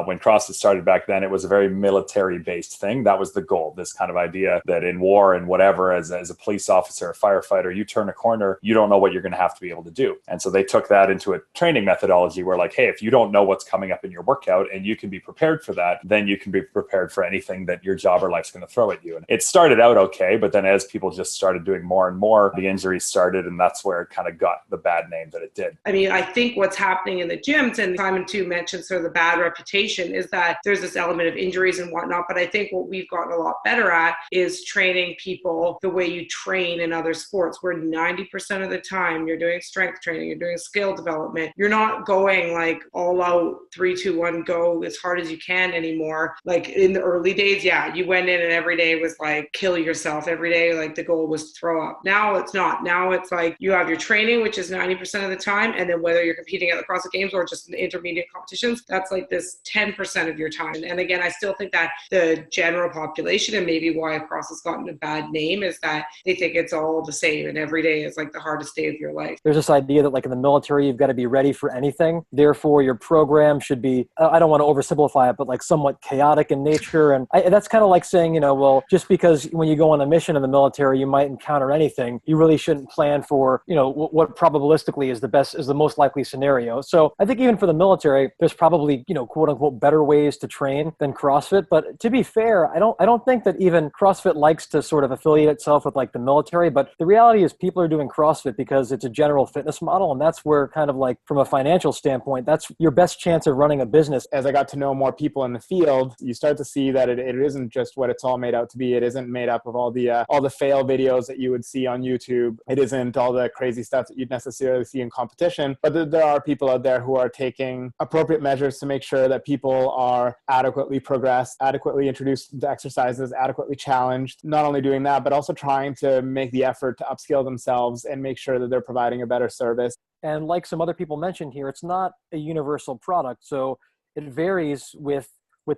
When CrossFit started back then, it was a very military-based thing. That was the goal, this kind of idea that in war and whatever, as a police officer, a firefighter, you turn a corner, you don't know what you're going to have to be able to do. And so they took that into a training methodology where like, hey, if you don't know what's coming up in your workout and you can be prepared for that, then you can be prepared for anything that your job or life's going to throw at you. And it started out okay, but then as people just started doing more and more, the injuries started, and that's where it kind of got the bad name that it did. I mean, I think what's happening in the gyms, and Simon too mentioned sort of the bad reputation, is that there's this element of injuries and whatnot. But I think what we've gotten a lot better at is training people the way you train in other sports, where 90% of the time you're doing strength training, you're doing skill development. You're not going like all out 3, 2, 1, go as hard as you can anymore. Like in the early days, yeah, you went in and every day was like kill yourself. Every day, like the goal was to throw up. Now it's not. Now it's like you have your training, which is 90% of the time. And then whether you're competing at the CrossFit Games or just in the intermediate competitions, that's like this 10% of your time. And again, I still think that the general population, and maybe why CrossFit has gotten a bad name, is that they think it's all the same and every day is like the hardest day of your life. There's this idea that like in the military, you've got to be ready for anything. Therefore, your program should be, I don't want to oversimplify it, but like somewhat chaotic in nature. And that's kind of like saying, well, just because when you go on a mission in the military, you might encounter anything, you really shouldn't plan for, what probabilistically is the most likely scenario. So I think even for the military, there's probably, quote unquote, better ways to train than CrossFit. But to be fair, I don't think that even CrossFit likes to sort of affiliate itself with like the military. But the reality is people are doing CrossFit because it's a general fitness model. And that's where kind of like from a financial standpoint, that's your best chance of running a business. As I got to know more people in the field, you start to see that it isn't just what it's all made out to be. It isn't made up of all the fail videos that you would see on YouTube. It isn't all the crazy stuff that you'd necessarily see in competition. But there are people out there who are taking appropriate measures to make sure that people are adequately progressed, adequately introduced to exercises, adequately challenged. Not only doing that, but also trying to make the effort to upskill themselves and make sure that they're providing a better service. And like some other people mentioned here, it's not a universal product. So it varies with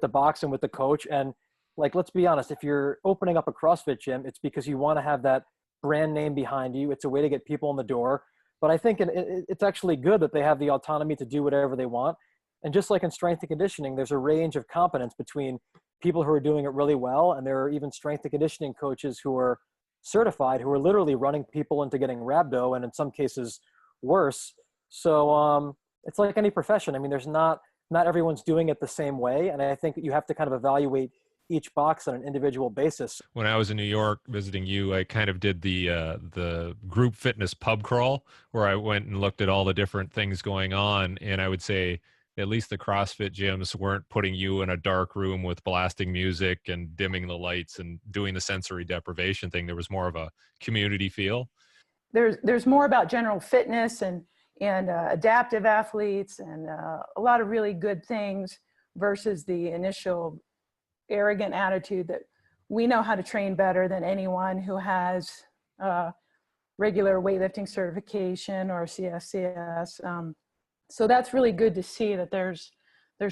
the box and with the coach. And like, let's be honest, if you're opening up a CrossFit gym, it's because you want to have that brand name behind you. It's a way to get people in the door. But I think it's actually good that they have the autonomy to do whatever they want. And just like in strength and conditioning, there's a range of competence between people who are doing it really well, and there are even strength and conditioning coaches who are certified, who are literally running people into getting rhabdo, and in some cases worse. So it's like any profession. I mean, there's not everyone's doing it the same way. And I think that you have to kind of evaluate each box on an individual basis. When I was in New York visiting you, I kind of did the group fitness pub crawl, where I went and looked at all the different things going on. And I would say at least the CrossFit gyms weren't putting you in a dark room with blasting music and dimming the lights and doing the sensory deprivation thing. There was more of a community feel. There's more about general fitness and adaptive athletes and a lot of really good things versus the initial arrogant attitude that we know how to train better than anyone who has regular weightlifting certification or CSCS. So that's really good to see that there's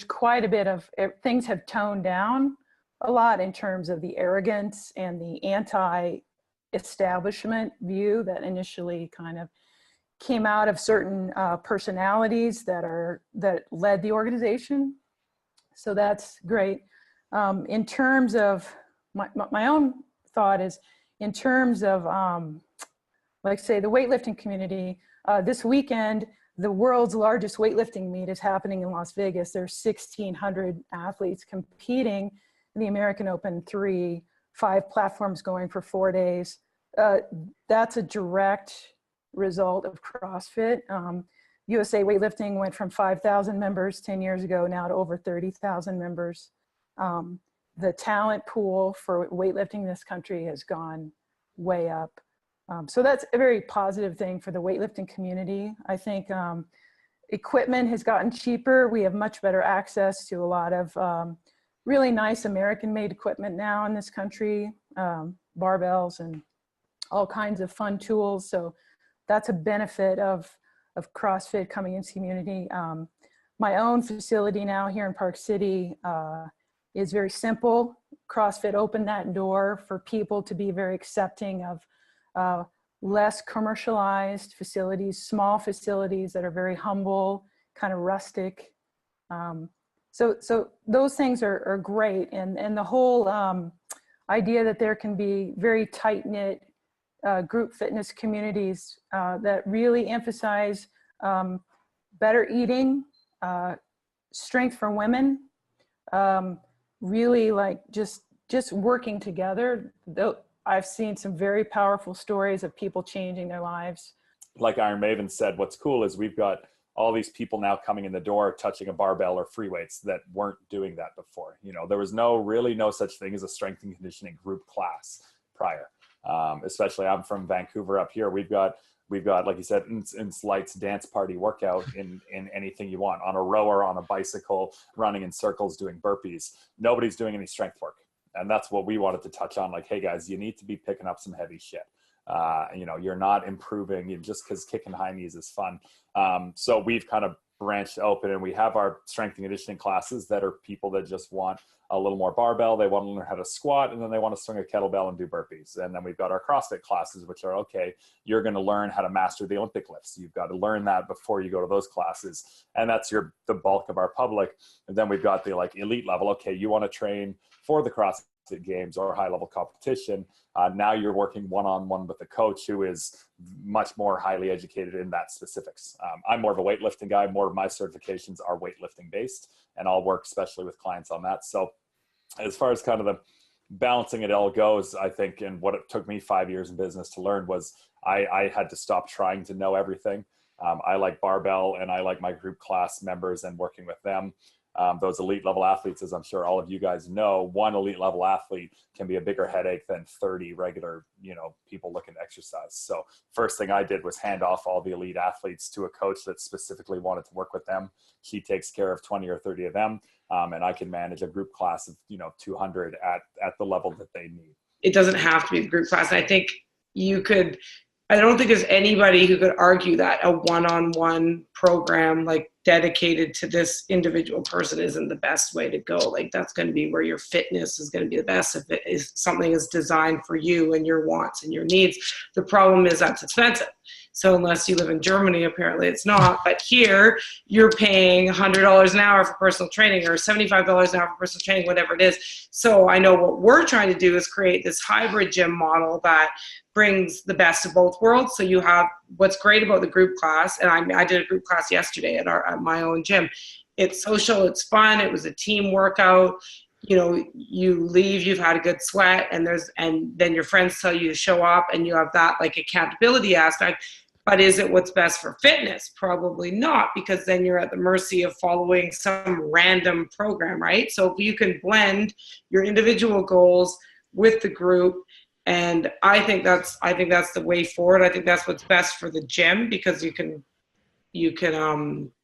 quite a bit of things have toned down a lot in terms of the arrogance and the anti-establishment view that initially kind of came out of certain personalities that led the organization. So that's great. In terms of my own thought is in terms of like say the weightlifting community, this weekend, the world's largest weightlifting meet is happening in Las Vegas. There's 1,600 athletes competing in the American Open 3, 5 platforms going for 4 days. That's a direct result of CrossFit. USA Weightlifting went from 5,000 members 10 years ago now to over 30,000 members. The talent pool for weightlifting in this country has gone way up. So that's a very positive thing for the weightlifting community. I think equipment has gotten cheaper. We have much better access to a lot of really nice American-made equipment now in this country, barbells and all kinds of fun tools. So that's a benefit of CrossFit coming into the community. My own facility now here in Park City is very simple. CrossFit opened that door for people to be very accepting of less commercialized facilities, small facilities that are very humble, kind of rustic. So those things are great. And the whole idea that there can be very tight-knit group fitness communities that really emphasize better eating, strength for women, really like just working together. I've seen some very powerful stories of people changing their lives. Like Iron Maven said, what's cool is we've got all these people now coming in the door touching a barbell or free weights that weren't doing that before. You know, there was really no such thing as a strength and conditioning group class prior. Especially I'm from Vancouver up here. We've got, like you said, in lights dance party workout in anything you want, on a rower, on a bicycle, running in circles, doing burpees. Nobody's doing any strength work. And that's what we wanted to touch on. Like, hey guys, you need to be picking up some heavy shit. You know, you're not improving just because kicking high knees is fun. So we've kind of branched open, and we have our strength and conditioning classes that are people that just want a little more barbell. They want to learn how to squat, and then they want to swing a kettlebell and do burpees. And then we've got our CrossFit classes, which are, okay, you're going to learn how to master the Olympic lifts. You've got to learn that before you go to those classes. And that's the bulk of our public. And then we've got the like elite level. Okay, you want to train for the CrossFit Games or high level competition. Now you're working one-on-one with a coach who is much more highly educated in that specifics. I'm more of a weightlifting guy. More of my certifications are weightlifting based, and I'll work especially with clients on that. So as far as kind of the balancing it all goes, I think, and what it took me 5 years in business to learn was I had to stop trying to know everything. I like barbell, and I like my group class members and working with them. Those elite level athletes, as I'm sure all of you guys know, one elite level athlete can be a bigger headache than 30 regular, people looking to exercise. So first thing I did was hand off all the elite athletes to a coach that specifically wanted to work with them. He takes care of 20 or 30 of them. And I can manage a group class of, 200 at the level that they need. It doesn't have to be a group class. I think I don't think there's anybody who could argue that a one-on-one program like dedicated to this individual person isn't the best way to go. Like that's going to be where your fitness is going to be the best if it is something is designed for you and your wants and your needs. The problem is that's expensive. So unless you live in Germany, apparently it's not. But here you're paying $100 an hour for personal training or $75 an hour for personal training, whatever it is. So I know what we're trying to do is create this hybrid gym model that brings the best of both worlds. So you have what's great about the group class, and I did a group class yesterday at my own gym. It's social, it's fun, it was a team workout. You leave, you've had a good sweat, and then your friends tell you to show up, and you have that like accountability aspect. But is it what's best for fitness? Probably not, because then you're at the mercy of following some random program, right? So if you can blend your individual goals with the group, and I think that's the way forward. I think that's what's best for the gym, because you can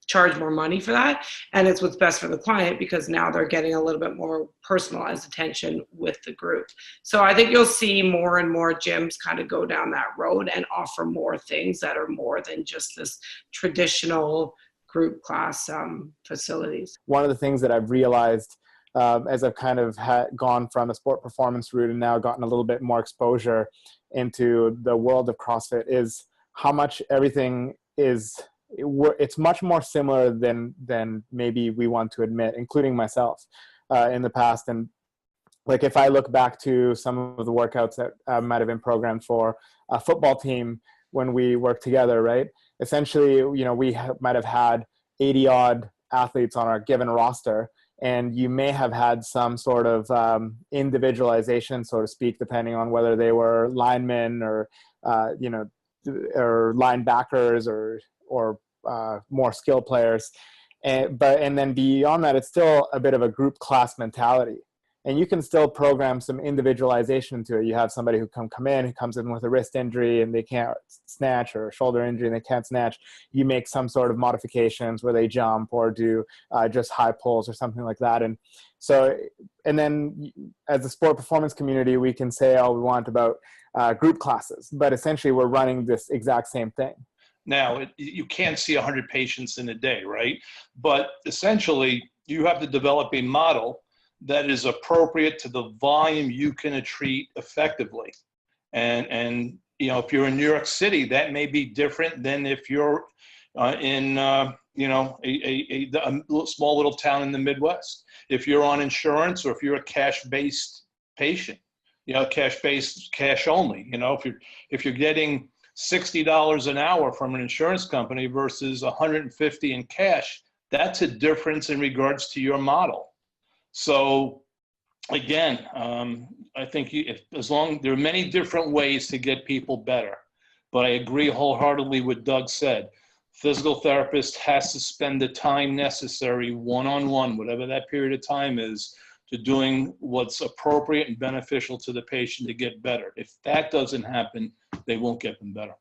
charge more money for that, and it's what's best for the client because now they're getting a little bit more personalized attention with the group. So I think you'll see more and more gyms kind of go down that road and offer more things that are more than just this traditional group class facilities. One of the things that I've realized as I've kind of gone from the sport performance route and now gotten a little bit more exposure into the world of CrossFit is how much everything it's much more similar than maybe we want to admit, including myself in the past. And like if I look back to some of the workouts that might have been programmed for a football team when we worked together, right? Essentially, we might have had 80 odd athletes on our given roster, and you may have had some sort of individualization, so to speak, depending on whether they were linemen or linebackers or more skill players. And then beyond that, it's still a bit of a group class mentality. And you can still program some individualization into it. You have somebody who comes in with a wrist injury and they can't snatch, or a shoulder injury and they can't snatch. You make some sort of modifications where they jump or do just high pulls or something like that. And then as a sport performance community, we can say all we want about group classes, but essentially we're running this exact same thing. Now, you can't see 100 patients in a day, right? But essentially, you have to develop a model that is appropriate to the volume you can treat effectively. And if you're in New York City, that may be different than if you're in you know, a small little town in the Midwest. If you're on insurance or if you're a cash-based patient, you know, cash-based, cash only, you know, if you're getting $60 an hour from an insurance company versus $150 in cash, that's a difference in regards to your model. So again, I think there are many different ways to get people better, but I agree wholeheartedly with Doug said. Physical therapist has to spend the time necessary one-on-one, whatever that period of time is, to doing what's appropriate and beneficial to the patient to get better. If that doesn't happen, they won't get them better.